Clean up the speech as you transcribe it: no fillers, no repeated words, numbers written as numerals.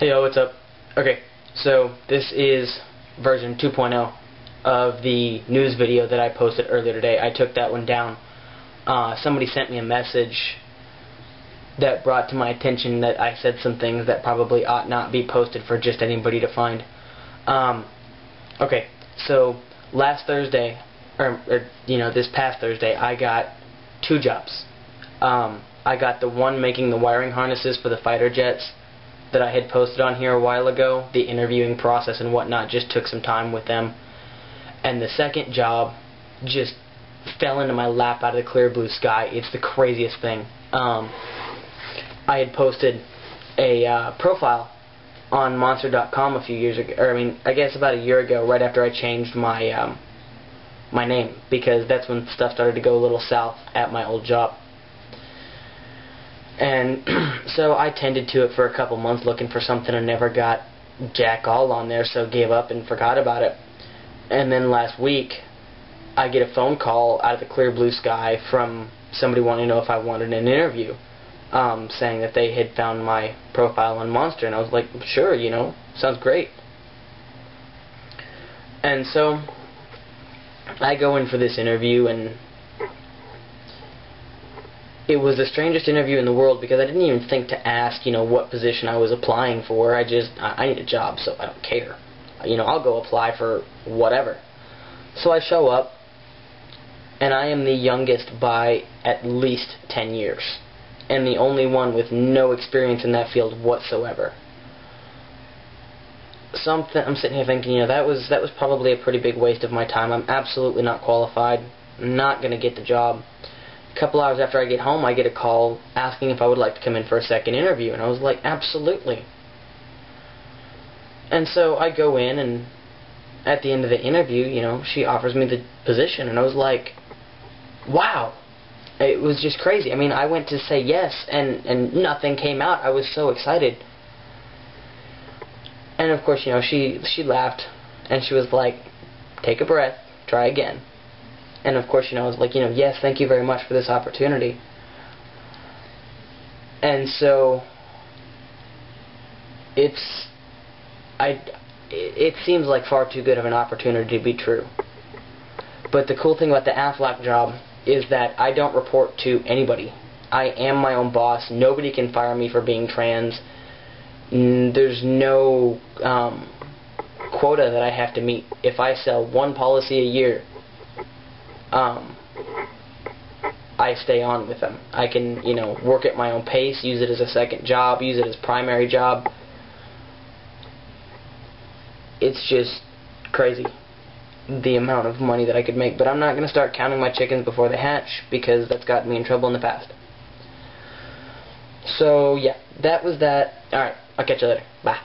Hey yo, what's up? Okay, so this is version 2.0 of the news video that I posted earlier today. I took that one down. Somebody sent me a message that brought to my attention that I said some things that probably ought not be posted for just anybody to find. Okay, so last Thursday, this past Thursday, I got two jobs. I got the one making the wiring harnesses for the fighter jets that I had posted on here a while ago. The interviewing process and whatnot just took some time with them. And the second job just fell into my lap out of the clear blue sky. It's the craziest thing. I had posted a profile on Monster.com a few years ago, I guess about a year ago, right after I changed my my name, because that's when stuff started to go a little south at my old job. And so I tended to it for a couple months looking for something and never got jack all on there, so gave up and forgot about it. And then last week I get a phone call out of the clear blue sky from somebody wanting to know if I wanted an interview, saying that they had found my profile on Monster, and I was like, sure, sounds great. And so I go in for this interview, and it was the strangest interview in the world because I didn't even think to ask, what position I was applying for. I need a job, so I don't care. I'll go apply for whatever. So I show up, and I am the youngest by at least 10 years, and the only one with no experience in that field whatsoever. So I'm sitting here thinking, that was probably a pretty big waste of my time. I'm absolutely not qualified. I'm not going to get the job. A couple hours after I get home, I get a call asking if I would like to come in for a second interview, and I was like, absolutely. And so I go in, and at the end of the interview, she offers me the position, and I was like, wow. It was just crazy. I went to say yes, and nothing came out. I was so excited. And of course, she laughed, and she was like, take a breath, try again. And of course, I was like, yes, thank you very much for this opportunity. And so it seems like far too good of an opportunity to be true. But the cool thing about the Aflac job is that I don't report to anybody. I am my own boss. Nobody can fire me for being trans. There's no quota that I have to meet. If I sell one policy a year, I stay on with them. I can, work at my own pace, use it as a second job, use it as primary job. It's just crazy, the amount of money that I could make. But I'm not going to start counting my chickens before they hatch, because that's gotten me in trouble in the past. So, yeah, that was that. Alright, I'll catch you later. Bye.